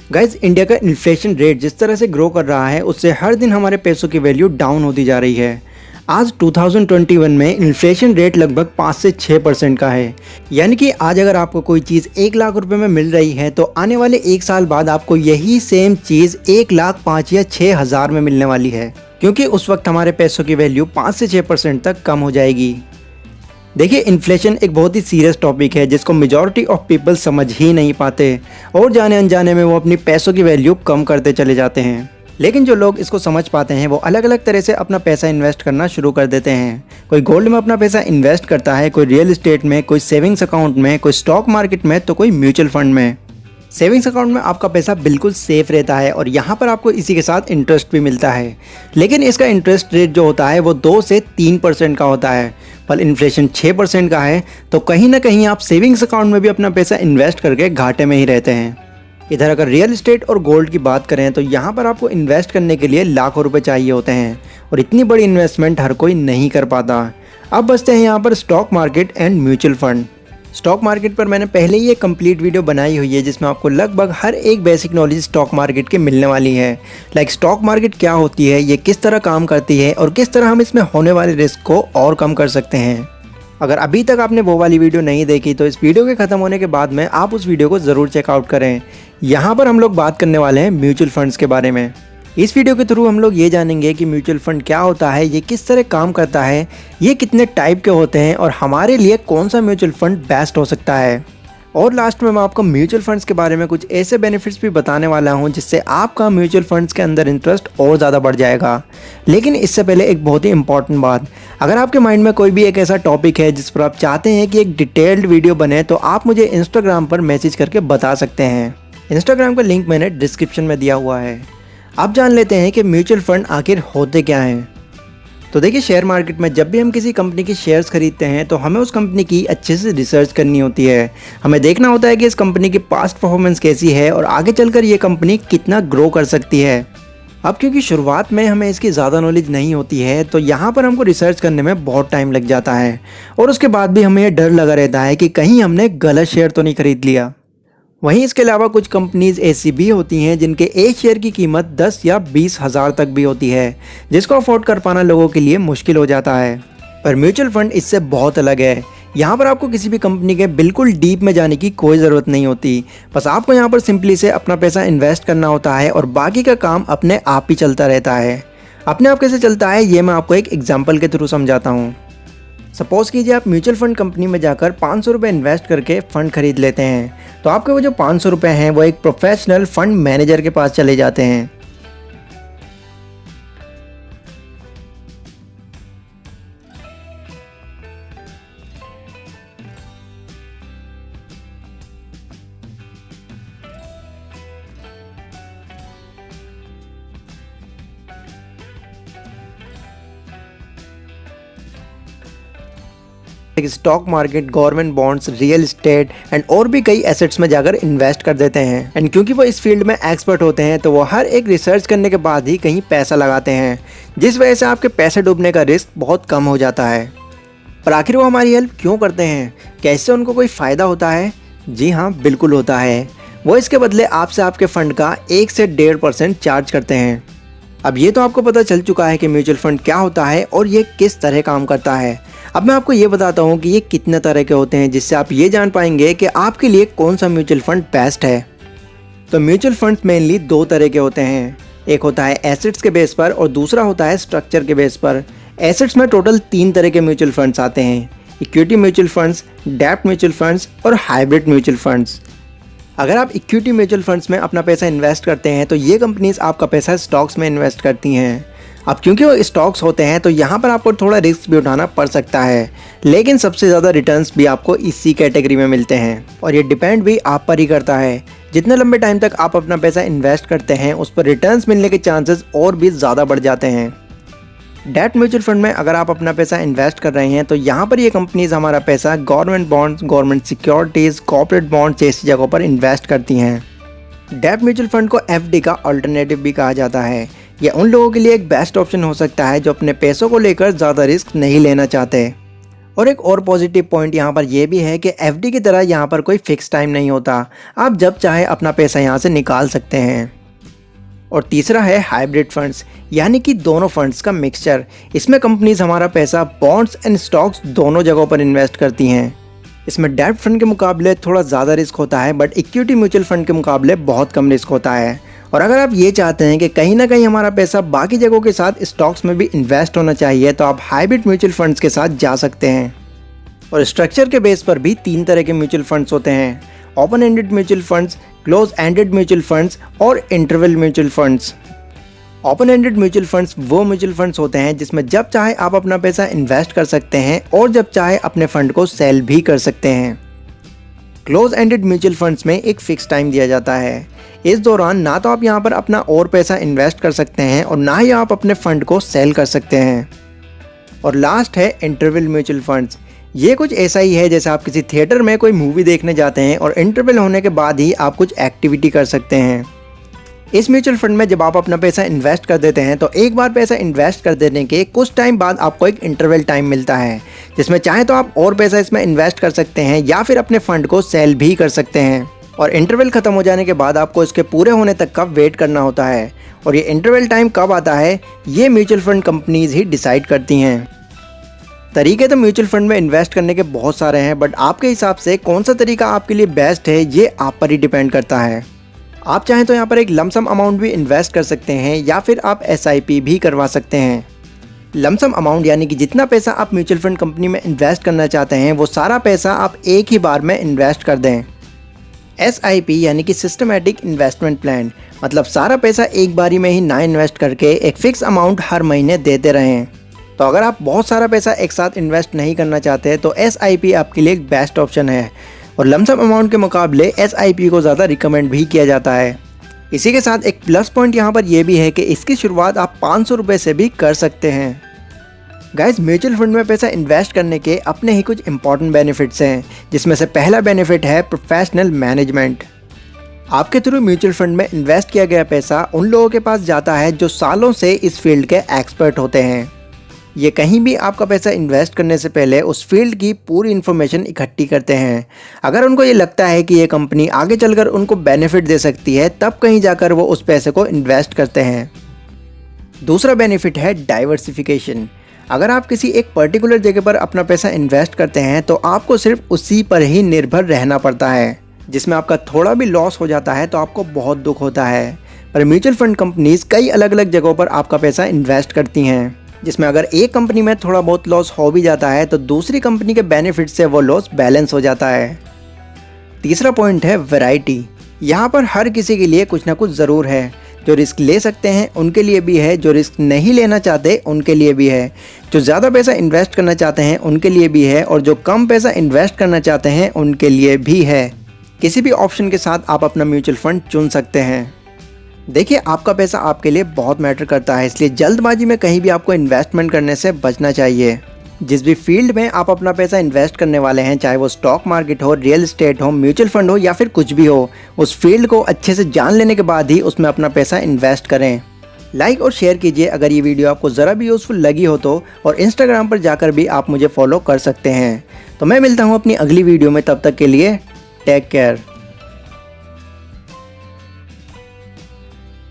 Guys India का inflation rate जिस तरह से ग्रो कर रहा है उससे हर दिन हमारे पैसों की वैल्यू डाउन होती जा रही है। आज 2021 में इन्फ्लेशन रेट लगभग 5 से 6% का है। यानी कि आज अगर आपको कोई चीज़ 1 लाख रुपए में मिल रही है तो आने वाले 1 साल बाद आपको यही सेम चीज़ 1 लाख 5 या 6 हज़ार में मिलने वाली है, क्योंकि उस वक्त हमारे पैसों की वैल्यू 5 से 6% तक कम हो जाएगी। देखिए, इन्फ्लेशन एक बहुत ही सीरियस टॉपिक है जिसको मेजॉरिटी ऑफ पीपल समझ ही नहीं पाते और जाने अनजाने में वो अपनी पैसों की वैल्यू कम करते चले जाते हैं। लेकिन जो लोग इसको समझ पाते हैं वो अलग अलग तरह से अपना पैसा इन्वेस्ट करना शुरू कर देते हैं। कोई गोल्ड में अपना पैसा इन्वेस्ट करता है, कोई रियल एस्टेट में, कोई सेविंग्स अकाउंट में, कोई स्टॉक मार्केट में, तो कोई म्यूचुअल फंड में। सेविंग्स अकाउंट में आपका पैसा बिल्कुल सेफ रहता है और यहाँ पर आपको इसी के साथ इंटरेस्ट भी मिलता है, लेकिन इसका इंटरेस्ट रेट जो होता है वो 2 से 3% का होता है। पर इन्फ्लेशन 6% का है, तो कहीं ना कहीं आप सेविंग्स अकाउंट में भी अपना पैसा इन्वेस्ट करके घाटे में ही रहते हैं। इधर अगर रियल एस्टेट और गोल्ड की बात करें तो यहाँ पर आपको इन्वेस्ट करने के लिए लाखों रुपए चाहिए होते हैं और इतनी बड़ी इन्वेस्टमेंट हर कोई नहीं कर पाता। अब बचते हैं यहाँ पर stock market and mutual fund. Stock market पर मैंने पहले ही एक कंप्लीट वीडियो बनाई हुई है जिसमें आपको लगभग हर एक बेसिक नॉलेज स्टॉक मार्केट की मिलने वाली है। लाइक स्टॉक मार्केट क्या होती है, ये किस तरह काम करती है और किस तरह हम इसमें होने वाले रिस्क को और कम कर सकते हैं। अगर अभी तक आपने वो वाली वीडियो नहीं देखी तो इस वीडियो के ख़त्म होने के बाद में आप उस वीडियो को ज़रूर चेकआउट करें। यहाँ पर हम लोग बात करने वाले हैं म्यूचुअल फंड्स के बारे में। इस वीडियो के थ्रू हम लोग ये जानेंगे कि म्यूचुअल फंड क्या होता है, ये किस तरह काम करता है, ये कितने टाइप के होते हैं और हमारे लिए कौन सा म्यूचुअल फंड बेस्ट हो सकता है। और लास्ट में मैं आपको म्यूचुअल फंड्स के बारे में कुछ ऐसे बेनिफिट्स भी बताने वाला हूं जिससे आपका म्यूचुअल फंड्स के अंदर इंटरेस्ट और ज़्यादा बढ़ जाएगा। लेकिन इससे पहले एक बहुत ही इंपॉर्टेंट बात, अगर आपके माइंड में कोई भी एक ऐसा टॉपिक है जिस पर आप चाहते हैं कि एक डिटेल्ड वीडियो बने तो आप मुझे इंस्टाग्राम पर मैसेज करके बता सकते हैं। इंस्टाग्राम का लिंक मैंने डिस्क्रिप्शन में दिया हुआ है। अब जान लेते हैं कि म्यूचुअल फंड आखिर होते क्या हैं। तो देखिए, शेयर मार्केट में जब भी हम किसी कंपनी के शेयर्स खरीदते हैं तो हमें उस कंपनी की अच्छे से रिसर्च करनी होती है। हमें देखना होता है कि इस कंपनी की पास्ट परफॉर्मेंस कैसी है और आगे चलकर ये कंपनी कितना ग्रो कर सकती है। अब क्योंकि शुरुआत में हमें इसकी ज़्यादा नॉलेज नहीं होती है तो यहाँ पर हमको रिसर्च करने में बहुत टाइम लग जाता है और उसके बाद भी हमें डर लगा रहता है कि कहीं हमने गलत शेयर तो नहीं खरीद लिया। वहीं इसके अलावा कुछ कंपनीज ऐसी भी होती हैं जिनके एक शेयर की कीमत 10 या 20 हज़ार तक भी होती है, जिसको अफोर्ड कर पाना लोगों के लिए मुश्किल हो जाता है। पर म्यूचुअल फंड इससे बहुत अलग है। यहाँ पर आपको किसी भी कंपनी के बिल्कुल डीप में जाने की कोई ज़रूरत नहीं होती। बस आपको यहाँ पर सिंपली से अपना पैसा इन्वेस्ट करना होता है और बाकी का काम अपने आप ही चलता रहता है। अपने आप कैसे चलता है ये मैं आपको एक एग्जाम्पल के थ्रू समझाता हूँ। सपोज़ कीजिए आप म्यूचुअल फंड कंपनी में जाकर 500 रुपये इन्वेस्ट करके फ़ंड खरीद लेते हैं, तो आपके वो जो 500 रुपये हैं वो एक प्रोफेशनल फ़ंड मैनेजर के पास चले जाते हैं। Stock market, government bonds, real estate and और भी कई एसेट्स में जाकर इन्वेस्ट कर देते हैं। एंड क्योंकि वो इस फील्ड में एक्सपर्ट होते हैं तो वो हर एक रिसर्च करने के बाद ही कहीं पैसा लगाते हैं, जिस वजह से आपके पैसे डूबने का रिस्क बहुत कम हो जाता है। पर आखिर वो हमारी हेल्प क्यों करते हैं? कैसे उनको कोई फ़ायदा होता है? जी हाँ, बिल्कुल होता है। वो इसके बदले आपसे आपके फ़ंड का 1 से 1.5% चार्ज करते हैं। अब ये तो आपको पता चल चुका है कि म्यूचुअल फंड क्या होता है और ये किस तरह काम करता है। अब मैं आपको ये बताता हूँ कि ये कितने तरह के होते हैं, जिससे आप ये जान पाएंगे कि आपके लिए कौन सा म्यूचुअल फंड बेस्ट है। तो म्यूचुअल फंड्स मेनली 2 तरह के होते हैं। एक होता है एसेट्स के बेस पर और दूसरा होता है स्ट्रक्चर के बेस पर। एसेट्स में टोटल 3 तरह के म्यूचुअल फंड्स आते हैं: इक्विटी म्यूचुअल फंड्स, डेब्ट म्यूचुअल फंड्स और हाइब्रिड म्यूचुअल फंड्स। अगर आप इक्विटी म्यूचुअल फंड्स में अपना पैसा इन्वेस्ट करते हैं तो ये कंपनीज आपका पैसा स्टॉक्स में इन्वेस्ट करती हैं। अब क्योंकि वो स्टॉक्स होते हैं तो यहाँ पर आपको थोड़ा रिस्क भी उठाना पड़ सकता है, लेकिन सबसे ज़्यादा रिटर्न्स भी आपको इसी कैटेगरी में मिलते हैं और ये डिपेंड भी आप पर ही करता है। जितने लंबे टाइम तक आप अपना पैसा इन्वेस्ट करते हैं उस पर रिटर्न्स मिलने के चांसेस और भी ज़्यादा बढ़ जाते हैं। डेब्ट म्यूचुअल फंड में अगर आप अपना पैसा इन्वेस्ट कर रहे हैं तो यहाँ पर ये कंपनीज हमारा पैसा government bonds, government securities, corporate bonds जैसी जगहों पर इन्वेस्ट करती हैं। डेब्ट म्यूचुअल फंड को एफडी का अल्टरनेटिव भी कहा जाता है। यह उन लोगों के लिए एक बेस्ट ऑप्शन हो सकता है जो अपने पैसों को लेकर ज़्यादा रिस्क नहीं लेना चाहते। और एक और पॉजिटिव पॉइंट यहाँ पर यह भी है कि एफडी की तरह यहाँ पर कोई फिक्स टाइम नहीं होता, आप जब चाहे अपना पैसा यहाँ से निकाल सकते हैं। और तीसरा है हाइब्रिड फंड्स, यानी कि दोनों फंड्स का मिक्सचर। इसमें कंपनीज हमारा पैसा बॉन्ड्स एंड स्टॉक्स दोनों जगहों पर इन्वेस्ट करती हैं। इसमें डेब्ट फंड के मुकाबले थोड़ा ज़्यादा रिस्क होता है, बट इक्विटी म्यूचुअल फंड के मुकाबले बहुत कम रिस्क होता है। और अगर आप ये चाहते हैं कि कहीं ना कहीं हमारा पैसा बाकी जगहों के साथ स्टॉक्स में भी इन्वेस्ट होना चाहिए, तो आप हाइब्रिड म्यूचुअल फंड्स के साथ जा सकते हैं। और स्ट्रक्चर के बेस पर भी 3 तरह के म्यूचुअल फंड्स होते हैं: open ended mutual funds, close ended mutual funds और interval mutual funds. Open ended mutual funds वो म्यूचुअल फंड्स होते हैं जिसमें जब चाहे आप अपना पैसा इन्वेस्ट कर सकते हैं और जब चाहे अपने फंड को सेल भी कर सकते हैं। क्लोज एंडेड म्यूचुअल फंड्स में एक फिक्स टाइम दिया जाता है। इस दौरान ना तो आप यहाँ पर अपना और पैसा इन्वेस्ट कर सकते हैं और ना ही आप अपने फंड को सेल कर सकते हैं। और लास्ट है इंटरवल म्यूचुअल फंड्स। ये कुछ ऐसा ही है जैसे आप किसी थिएटर में कोई मूवी देखने जाते हैं और इंटरवल होने के बाद ही आप कुछ एक्टिविटी कर सकते हैं। इस म्यूचुअल फंड में जब आप अपना पैसा इन्वेस्ट कर देते हैं तो एक बार पैसा इन्वेस्ट कर देने के कुछ टाइम बाद आपको एक इंटरवल टाइम मिलता है, जिसमें चाहे तो आप और पैसा इसमें इन्वेस्ट कर सकते हैं या फिर अपने फंड को सेल भी कर सकते हैं। और इंटरवल खत्म हो जाने के बाद आपको इसके पूरे होने तक का वेट करना होता है। और ये इंटरवल टाइम कब आता है ये म्यूचुअल फंड कंपनीज ही डिसाइड करती हैं। तरीके तो म्यूचुअल फंड में इन्वेस्ट करने के बहुत सारे हैं, बट आपके हिसाब से कौन सा तरीका आपके लिए बेस्ट है ये आप पर ही डिपेंड करता है। आप चाहें तो यहाँ पर एक लमसम अमाउंट भी इन्वेस्ट कर सकते हैं या फिर आप SIP भी करवा सकते हैं। लमसम अमाउंट यानी कि जितना पैसा आप म्यूचुअल फंड कंपनी में इन्वेस्ट करना चाहते हैं वो सारा पैसा आप एक ही बार में इन्वेस्ट कर दें। SIP यानी कि सिस्टमेटिक इन्वेस्टमेंट प्लान, मतलब सारा पैसा एक बारी में ही ना इन्वेस्ट करके एक फिक्स अमाउंट हर महीने देते रहें। तो अगर आप बहुत सारा पैसा एक साथ इन्वेस्ट नहीं करना चाहते तो SIP आपके लिए एक बेस्ट ऑप्शन है। और लमसम अमाउंट के मुकाबले SIP को ज़्यादा रिकमेंड भी किया जाता है। इसी के साथ एक प्लस पॉइंट यहाँ पर यह भी है कि इसकी शुरुआत आप 500 रुपये से भी कर सकते हैं। गाइस, म्यूचुअल फंड में पैसा इन्वेस्ट करने के अपने ही कुछ इंपॉर्टेंट बेनिफिट्स हैं, जिसमें से पहला बेनिफिट है प्रोफेशनल मैनेजमेंट। आपके थ्रू म्यूचुअल फंड में इन्वेस्ट किया गया पैसा उन लोगों के पास जाता है जो सालों से इस फील्ड के एक्सपर्ट होते हैं। ये कहीं भी आपका पैसा इन्वेस्ट करने से पहले उस फील्ड की पूरी इन्फॉर्मेशन इकट्ठी करते हैं। अगर उनको ये लगता है कि ये कंपनी आगे चलकर उनको बेनिफिट दे सकती है, तब कहीं जाकर वो उस पैसे को इन्वेस्ट करते हैं। दूसरा बेनिफिट है डाइवर्सिफिकेशन। अगर आप किसी एक पर्टिकुलर जगह पर अपना पैसा इन्वेस्ट करते हैं तो आपको सिर्फ उसी पर ही निर्भर रहना पड़ता है, जिसमें आपका थोड़ा भी लॉस हो जाता है तो आपको बहुत दुख होता है। पर म्यूचुअल फंड कंपनीज कई अलग अलग जगहों पर आपका पैसा इन्वेस्ट करती हैं, जिसमें अगर एक कंपनी में थोड़ा बहुत लॉस हो भी जाता है तो दूसरी कंपनी के बेनिफिट से वो लॉस बैलेंस हो जाता है। तीसरा पॉइंट है वैरायटी। यहाँ पर हर किसी के लिए कुछ ना कुछ ज़रूर है। जो रिस्क ले सकते हैं उनके लिए भी है, जो रिस्क नहीं लेना चाहते उनके लिए भी है, जो ज़्यादा पैसा इन्वेस्ट करना चाहते हैं उनके लिए भी है और जो कम पैसा इन्वेस्ट करना चाहते हैं उनके लिए भी है। किसी भी ऑप्शन के साथ आप अपना म्यूचुअल फंड चुन सकते हैं। देखिए, आपका पैसा आपके लिए बहुत मैटर करता है, इसलिए जल्दबाजी में कहीं भी आपको इन्वेस्टमेंट करने से बचना चाहिए। जिस भी फील्ड में आप अपना पैसा इन्वेस्ट करने वाले हैं, चाहे वो स्टॉक मार्केट हो, रियल एस्टेट हो, म्यूचुअल फंड हो या फिर कुछ भी हो, उस फील्ड को अच्छे से जान लेने के बाद ही उसमें अपना पैसा इन्वेस्ट करें। लाइक और शेयर कीजिए अगर ये वीडियो आपको ज़रा भी यूज़फुल लगी हो तो, और इंस्टाग्राम पर जाकर भी आप मुझे फॉलो कर सकते हैं। तो मैं मिलता हूँ अपनी अगली वीडियो में, तब तक के लिए टेक केयर।